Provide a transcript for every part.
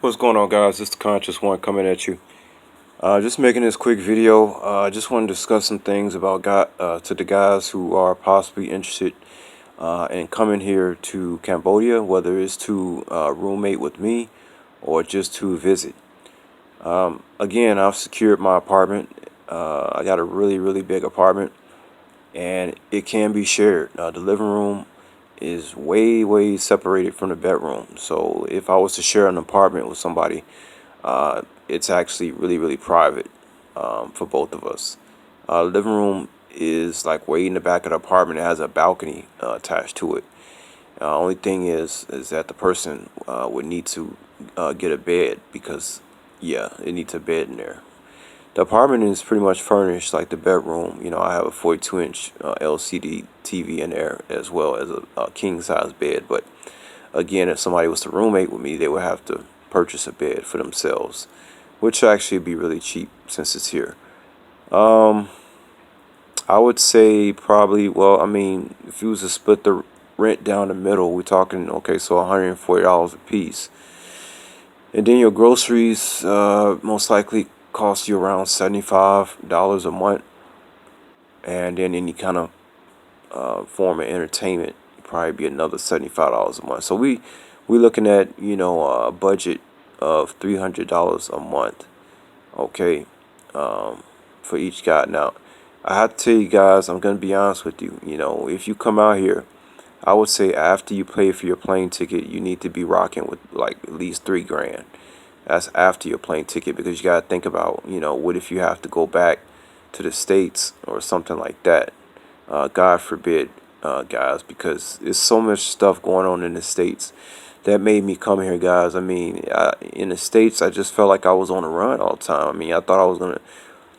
What's going on, guys? It's the Conscious One coming at you. Just making this quick video. I just want to discuss some things about to the guys who are possibly interested in coming here to Cambodia, whether it's to roommate with me or just to visit. Again, I've secured my apartment. I got a really big apartment, and it can be shared. The living room is way separated from the bedroom. So if I was to share an apartment with somebody, it's actually really private for both of us. Living room is like way in the back of the apartment. It has a balcony attached to it. Only thing is that the person would need to get a bed because, yeah, it needs a bed in there. The apartment is pretty much furnished like the bedroom. You know, I have a 42-inch LCD TV in there as well as a king-size bed. But again, if somebody was to roommate with me, they would have to purchase a bed for themselves, which actually would be really cheap since it's here. I would say probably, well, I mean, if you was to split the rent down the middle, we're talking, okay, so $140 a piece. And then your groceries most likely cost you around $75 a month. And then any kind of form of entertainment probably be another $75 a month. So we're looking at, you know, a budget of $300 a month, okay, for each guy. Now, I have to tell you guys, I'm gonna be honest with you. You know, if you come out here, I would say after you pay for your plane ticket, you need to be rocking with like at least 3 grand. That's after your plane ticket, because you gotta think about, you know, what if you have to go back to the States or something like that. God forbid, guys, because there's so much stuff going on in the States that made me come here, guys. I mean, in the States, I just felt like I was on the run all the time. I mean, I thought I was going to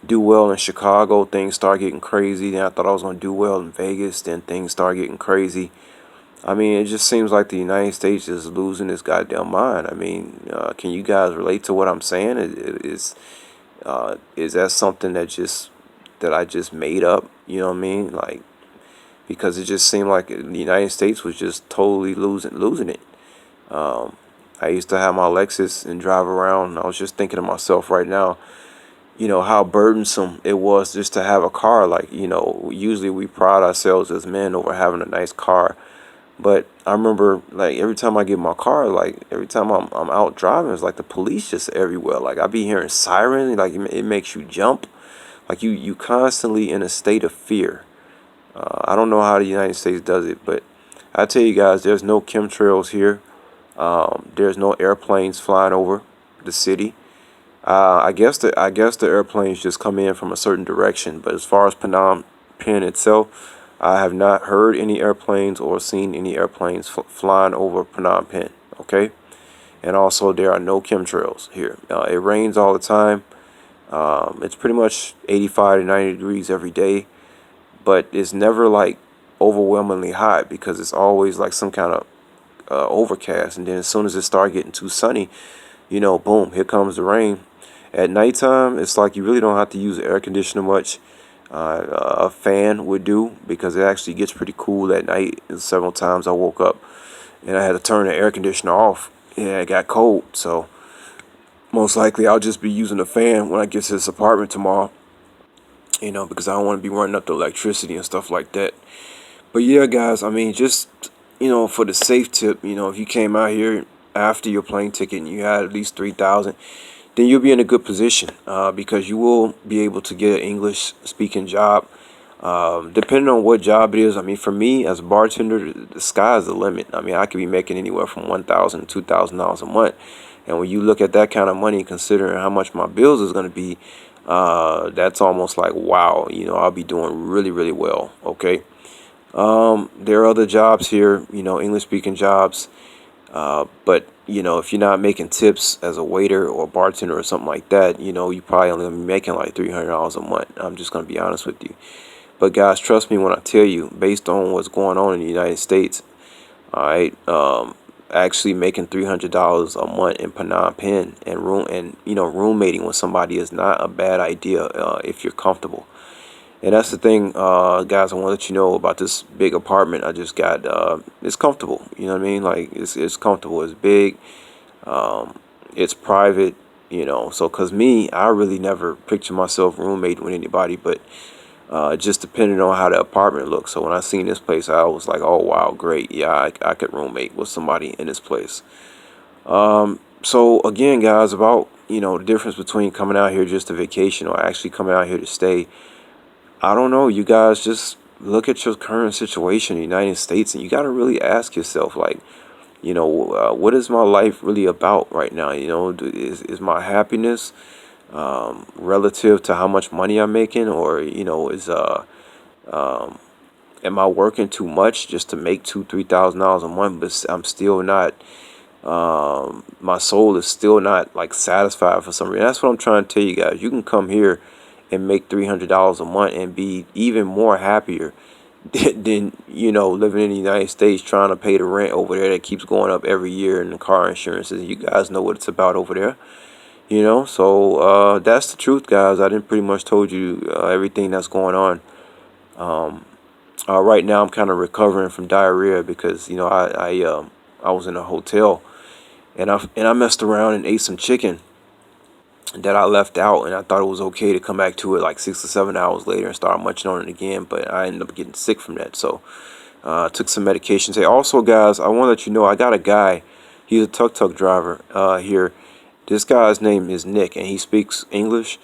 do well in Chicago. Things started getting crazy. Then I thought I was going to do well in Vegas. Then things started getting crazy. I mean, it just seems like the United States is losing its goddamn mind. I mean, can you guys relate to what I'm saying? Is that something that I just made up? You know what I mean? Like, because it just seemed like the United States was just totally losing it. Um, I used to have my Lexus and drive around, and I was just thinking to myself right now, you know, how burdensome it was just to have a car. Like, you know, usually we pride ourselves as men over having a nice car. But I remember, like, every time I get in my car, like, every time I'm out driving, it's like the police just everywhere. Like, I be hearing sirens, like, it makes you jump. Like, you constantly in a state of fear. I don't know how the United States does it, but I tell you guys, there's no chemtrails here. There's no airplanes flying over the city. I guess the airplanes just come in from a certain direction. But as far as Phnom Penh itself, I have not heard any airplanes or seen any airplanes flying over Phnom Penh. Okay, and also there are no chemtrails here. It rains all the time. It's pretty much 85 to 90 degrees every day, but it's never like overwhelmingly hot because it's always like some kind of overcast. And then as soon as it starts getting too sunny, you know, boom, here comes the rain. At nighttime, it's like you really don't have to use the air conditioner much. A fan would do because it actually gets pretty cool at night. And several times I woke up and I had to turn the air conditioner off. Yeah, it got cold. So most likely I'll just be using the fan when I get to this apartment tomorrow. You know, because I don't want to be running up the electricity and stuff like that. But yeah, guys, I mean, just, you know, for the safe tip, you know, if you came out here after your plane ticket and you had at least 3,000, then you'll be in a good position because you will be able to get an English speaking job. Depending on what job it is, I mean, for me as a bartender, the sky is the limit. I mean, I could be making anywhere from $1,000 to $2,000 a month. And when you look at that kind of money, considering how much my bills is going to be, that's almost like, wow, you know, I'll be doing really well. Okay. There are other jobs here, you know, English speaking jobs. But, you know, if you're not making tips as a waiter or a bartender or something like that, you know, you probably only gonna be making like $300 a month. I'm just going to be honest with you. But guys, trust me when I tell you, based on what's going on in the United States, all right, actually making $300 a month in Phnom Penh and you know, roommating with somebody is not a bad idea if you're comfortable. And that's the thing, guys. I want to let you know about this big apartment I just got. It's comfortable. You know what I mean? Like it's comfortable. It's big. Um, it's private, so because me, I really never picture myself roommate with anybody, but just depending on how the apartment looks. So when I seen this place, I was like, oh wow, great, yeah, I could roommate with somebody in this place. So again, guys, about the difference between coming out here just to vacation or actually coming out here to stay. I don't know. You guys just look at your current situation in the United States, and you got to really ask yourself, like, what is my life really about right now? Is my happiness relative to how much money I'm making, or is am I working too much just to make $2,000-3,000 a month, but I'm still not. My soul is still not like satisfied for some reason. That's what I'm trying to tell you guys. You can come here and make $300 a month and be even more happier than living in the United States trying to pay the rent over there that keeps going up every year, and the car insurances. You guys know what it's about over there. So that's the truth, guys. I didn't pretty much told you everything that's going on. Right now I'm kind of recovering from diarrhea because I was in a hotel, and I messed around and ate some chicken that I left out, and I thought it was okay to come back to it like 6 or 7 hours later and start munching on it again, but I ended up getting sick from that. So took some medications. Hey, also, guys, I want to let you know I got a guy. He's a tuk-tuk driver here. This guy's name is Nick, and he speaks English.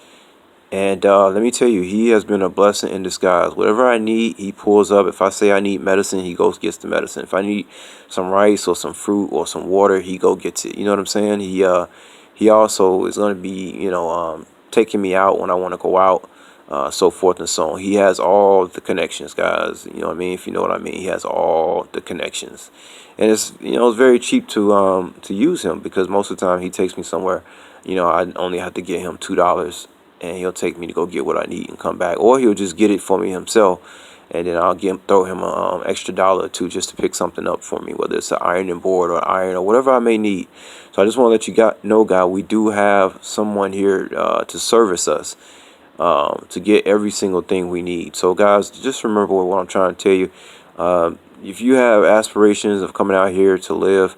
And let me tell you, he has been a blessing in disguise. Whatever I need, he pulls up. If I say I need medicine, he goes gets the medicine. If I need some rice or some fruit or some water, he go gets it. You know what I'm saying? He also is going to be, taking me out when I want to go out, so forth and so on. He has all the connections, guys. You know what I mean? If you know what I mean, he has all the connections, and it's very cheap to use him because most of the time he takes me somewhere. I only have to get him $2, and he'll take me to go get what I need and come back, or he'll just get it for me himself, and then I'll throw him an extra dollar or two just to pick something up for me, whether it's an ironing board or iron or whatever I may need. So I just want to let you know, guys, we do have someone here to service us, to get every single thing we need. So, guys, just remember what I'm trying to tell you. If you have aspirations of coming out here to live,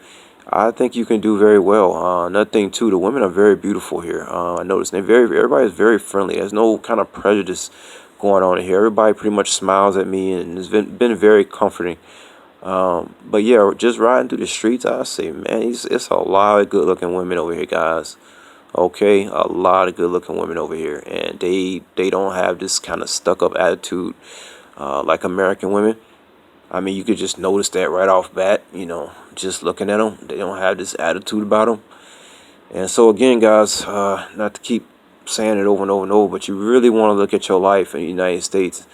I think you can do very well. Another thing too, the women are very beautiful here. I noticed everybody's very friendly. There's no kind of prejudice going on here. Everybody pretty much smiles at me, and it's been very comforting. But yeah, just riding through the streets, I say, man, it's a lot of good looking women over here, guys. Okay, a lot of good looking women over here, and they don't have this kind of stuck up attitude like American women. I mean, you could just notice that right off bat, just looking at them. They don't have this attitude about them. And so again, guys, not to keep saying it over and over and over, but you really want to look at your life in the United States.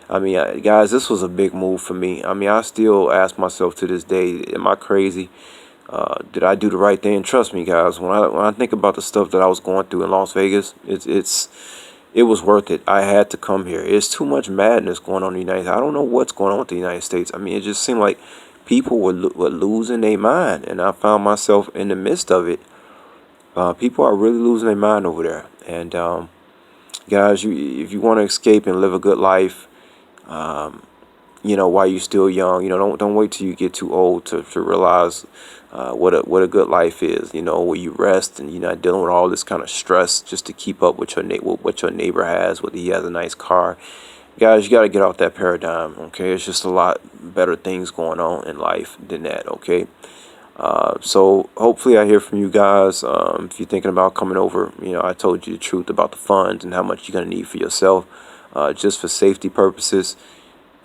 I mean, guys, this was a big move for me. I mean, I still ask myself to this day, am I crazy? Did I do the right thing? Trust me, guys, when I think about the stuff that I was going through in Las Vegas, it was worth it. I had to come here. It's too much madness going on in the United States. I don't know what's going on with the United States. I mean, it just seemed like people were losing their mind, and I found myself in the midst of it. People are really losing their mind over there. And guys, if you want to escape and live a good life, while you're still young, don't wait till you get too old to realize what a good life is. Where you rest and you're not dealing with all this kind of stress just to keep up with what your neighbor has, whether he has a nice car. Guys, you got to get off that paradigm. Okay, it's just a lot better things going on in life than that. Okay. So hopefully I hear from you guys. If you're thinking about coming over, I told you the truth about the funds and how much you're going to need for yourself, just for safety purposes.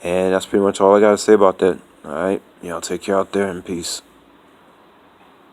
And that's pretty much all I got to say about that. All right. Y'all take care out there, and peace.